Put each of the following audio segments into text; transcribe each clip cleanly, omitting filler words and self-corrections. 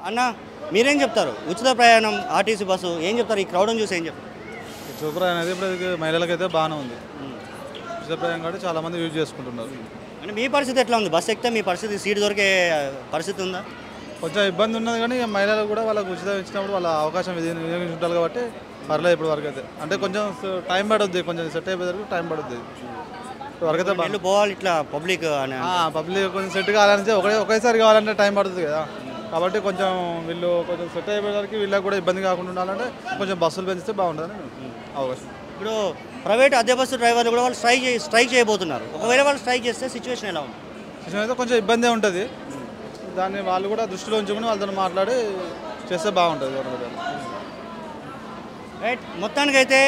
అన్న మీరేం చెప్తారు? ఉచిత ప్రయాణం ఆర్టీసీ బస్సు ఏం చెప్తారు? ఈ క్రౌడ్ని చూసి ఏం చెప్తారు? ఉచిత ప్రయాణం అయితే ఇప్పుడు మహిళలకైతే బాగానే ఉంది. ఉచిత ప్రయాణం కాబట్టి చాలామంది యూజ్ చేసుకుంటున్నారు. అంటే మీ పరిస్థితి ఎట్లా ఉంది? బస్సు ఎక్కితే మీ పరిస్థితి సీట్ దొరికే పరిస్థితి ఉందా? కొంచెం ఇబ్బంది ఉన్నది కానీ మహిళలు కూడా వాళ్ళకు ఉచితం ఇచ్చినప్పుడు వాళ్ళ అవకాశం వినియోగించుంటారు కాబట్టి పర్లేదు ఇప్పుడు వరకు అయితే. అంటే కొంచెం టైం పడుద్ది, కొంచెం సెట్ అయిపోయే వరకు టైం పడుద్ది. ఇప్పుడు వరకు అయితే పోవాలి ఇట్లా పబ్లిక్ పబ్లిక్ కొంచెం సెట్ కావాలంటే ఒకేసారి కావాలంటే టైం పడుతుంది కదా. కాబట్టి కొంచెం వీళ్ళు కొంచెం సెట్ అయిపోయేసరికి వీళ్ళకి కూడా ఇబ్బంది కాకుండా ఉండాలంటే కొంచెం బస్సులు పెంచితే బాగుంటుందని అవకాశం. ఇప్పుడు ప్రైవేట్ అద్దె బస్సు డ్రైవర్లు కూడా వాళ్ళు స్ట్రైక్ చేయబోతున్నారు. ఒకవేళ వాళ్ళు స్ట్రైక్ చేస్తే సిచ్యువేషన్ ఎలా ఉంది? సిచ్యువేషన్ అయితే కొంచెం ఇబ్బందే ఉంటుంది. దాన్ని వాళ్ళు కూడా దృష్టిలో ఉంచుకుని వాళ్ళతో మాట్లాడి చేస్తే బాగుంటుంది. రైట్, మొత్తానికైతే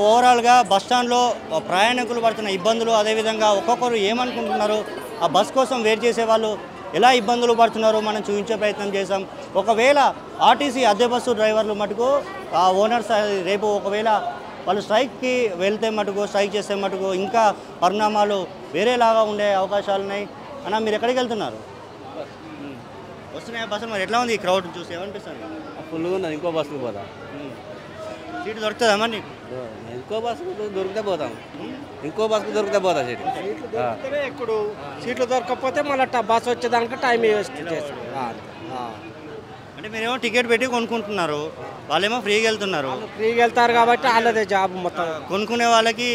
ఓవరాల్గా బస్టాండ్లో ప్రయాణికులు పడుతున్న ఇబ్బందులు, అదేవిధంగా ఒక్కొక్కరు ఏమనుకుంటున్నారు, ఆ బస్ కోసం వెయిట్ చేసే వాళ్ళు ఎలా ఇబ్బందులు పడుతున్నారో మనం చూపించే ప్రయత్నం చేశాం. ఒకవేళ ఆర్టీసీ అద్దె బస్సు డ్రైవర్లు మటుకు ఆ ఓనర్స్ రేపు ఒకవేళ వాళ్ళు స్ట్రైక్కి వెళ్తే మటుకు, స్ట్రైక్ చేసే మటుకు ఇంకా పరిణామాలు వేరేలాగా ఉండే అవకాశాలు ఉన్నాయి. అన్న మీరు ఎక్కడికి వెళ్తున్నారు? వస్తున్నాయి బస్సులు, మరి ఎట్లా ఉంది ఈ క్రౌడ్ చూసి ఏమనిపిస్తుంది? ఫుల్గా ఉన్నది. ఇంకో బస్సుకు పోతాం. సీటు దొరుకుతుందా మరి? ఇంకో బస్సుకు దొరికితే పోతాం. ఇంకో బస్సుకు దొరికితే పోతాం. ఇప్పుడు సీట్లు దొరకకపోతే మళ్ళీ బస్సు వచ్చేదానికి టైం వేస్ట్ చేస్తాం. అంటే మీరేమో టికెట్ పెట్టి కొనుక్కుంటున్నారు, వాళ్ళేమో ఫ్రీగా వెళ్తున్నారు. ఫ్రీగా వెళ్తారు కాబట్టి వాళ్ళదే జాబ్ మొత్తం. కొనుక్కునే వాళ్ళకి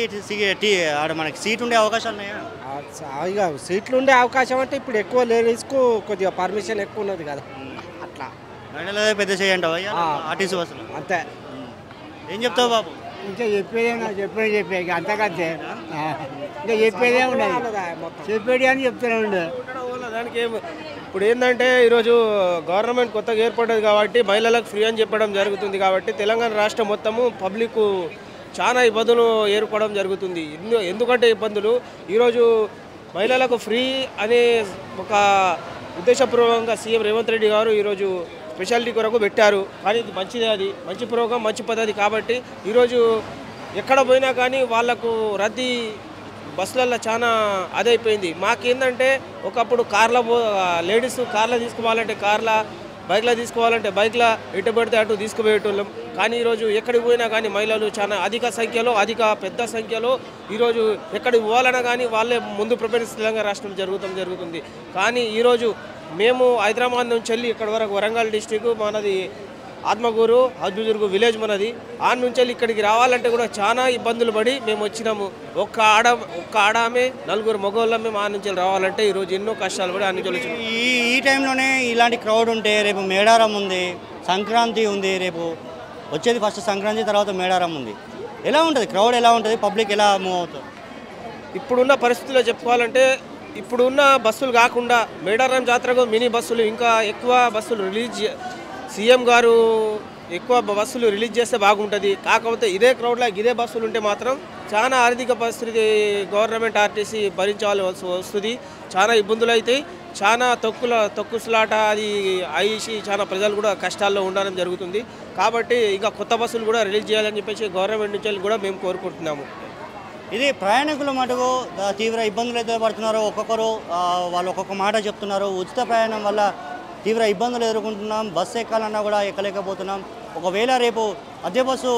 ఆడ మనకి సీట్ ఉండే అవకాశాలు ఉన్నాయా? ఇక సీట్లు ఉండే అవకాశం అంటే ఇప్పుడు ఎక్కువ లేడీస్కు కొద్దిగా పర్మిషన్ ఎక్కువ ఉన్నది కదా, అట్లా పెద్ద చేయండి ఆర్టీసీ బస్సులు. అంతే. ఏం చెప్తావు బాబు? ఇంకా చెప్పే అంతకంతే ఇంకా చెప్పేదే ఉండదు, చెప్పేది అని చెప్తూనే ఉండే. దానికి ఇప్పుడు ఏంటంటే ఈరోజు గవర్నమెంట్ కొత్తగా ఏర్పడ్డది కాబట్టి మహిళలకు ఫ్రీ అని చెప్పడం జరుగుతుంది. కాబట్టి తెలంగాణ రాష్ట్రం మొత్తము పబ్లిక్ చాలా ఇబ్బందులు ఏర్పడడం జరుగుతుంది. ఎందుకంటే ఇబ్బందులు ఈరోజు మహిళలకు ఫ్రీ అనే ఒక ఉద్దేశపూర్వకంగా సీఎం రేవంత్ రెడ్డి గారు ఈరోజు స్పెషాలిటీ కొరకు పెట్టారు. కానీ ఇది మంచిదే, అది మంచి ప్రోగ్రాం, మంచి పద్ధతి. కాబట్టి ఈరోజు ఎక్కడ పోయినా కానీ వాళ్లకు రద్దీ బస్సులలో చాలా అదైపోయింది. మాకేందంటే ఒకప్పుడు లేడీస్ కార్లో తీసుకోవాలంటే కార్ల, బైక్లో తీసుకోవాలంటే బైక్లో, ఎటు పడితే అటు తీసుకుపోయేటోళ్ళం. కానీ ఈరోజు ఎక్కడికి పోయినా కానీ మహిళలు చాలా అధిక పెద్ద సంఖ్యలో ఈరోజు ఎక్కడికి పోవాలన్నా కానీ వాళ్ళే ముందు ప్రిఫరెన్స్ తెలంగాణ రాష్ట్రం జరుగుతుంది. కానీ ఈరోజు మేము హైదరాబాద్ నుంచి వెళ్ళి ఇక్కడ వరకు వరంగల్ డిస్టిక్ మనది ఆత్మకూరు హజ్బుజుర్గు విలేజ్ మనది. ఆ నుంచి వెళ్ళి ఇక్కడికి రావాలంటే కూడా చాలా ఇబ్బందులు పడి మేము వచ్చినాము. ఒక్క ఆడామే 4 మగవాళ్ళం మేము ఆ నుంచి రావాలంటే ఈరోజు ఎన్నో కష్టాలు పడి ఆ నుంచి వచ్చినాం. ఈ టైంలోనే ఇలాంటి క్రౌడ్ ఉంటే రేపు మేడారం ఉంది, సంక్రాంతి ఉంది, రేపు వచ్చేది ఫస్ట్ సంక్రాంతి, తర్వాత మేడారం ఉంది. ఎలా ఉంటుంది క్రౌడ్? ఎలా ఉంటుంది? పబ్లిక్ ఎలా మూవ్ అవుతుంది? ఇప్పుడున్న పరిస్థితుల్లో చెప్పుకోవాలంటే ఇప్పుడున్న బస్సులు కాకుండా మేడారం జాతరకు మినీ బస్సులు, ఇంకా ఎక్కువ బస్సులు సీఎం గారు ఎక్కువ బస్సులు రిలీజ్ చేస్తే బాగుంటుంది. కాకపోతే ఇదే క్రౌడ్లో ఇదే బస్సులు ఉంటే మాత్రం చాలా ఆర్థిక పరిస్థితి గవర్నమెంట్ ఆర్టీసీ భరించాల్సి వస్తుంది. చాలా ఇబ్బందులు అవుతాయి. చాలా తొక్కుసులాట అది అయ్యి చాలా ప్రజలు కూడా కష్టాల్లో ఉండడం జరుగుతుంది. కాబట్టి ఇంకా కొత్త బస్సులు కూడా రిలీజ్ చేయాలని చెప్పేసి గవర్నమెంట్ నుంచి కూడా మేము కోరుకుంటున్నాము. ఇది ప్రయాణికుల మటుకు తీవ్ర ఇబ్బందులు అయితే పడుతున్నారు. ఒక్కొక్కరు వాళ్ళు ఒక్కొక్క మాట చెప్తున్నారు. ఉచిత ప్రయాణం వల్ల తీవ్ర ఇబ్బందులు ఎదుర్కొంటున్నాం, బస్సు ఎక్కాలన్నా కూడా ఎక్కలేకపోతున్నాం. ఒకవేళ రేపు అద్దె bus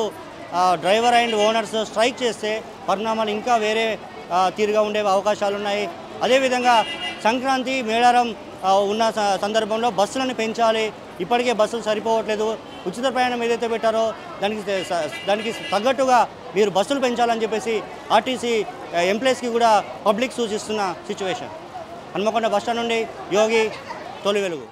driver and owners strike చేస్తే పరిణామాలు ఇంకా వేరే తీరుగా ఉండే అవకాశాలు ఉన్నాయి. అదేవిధంగా సంక్రాంతి, మేడారం ఉన్న సందర్భంలో బస్సులను పెంచాలి. ఇప్పటికే బస్సులు సరిపోవట్లేదు. ఉచిత ప్రయాణం ఏదైతే పెట్టారో దానికి తగ్గట్టుగా మీరు బస్సులు పెంచాలని చెప్పేసి ఆర్టీసీ ఎంప్లాయీస్కి కూడా పబ్లిక్ సూచిస్తున్న సిచ్యువేషన్. హన్మకొండ బస్టాండ్ నుండి యోగి, తొలి వెలుగు.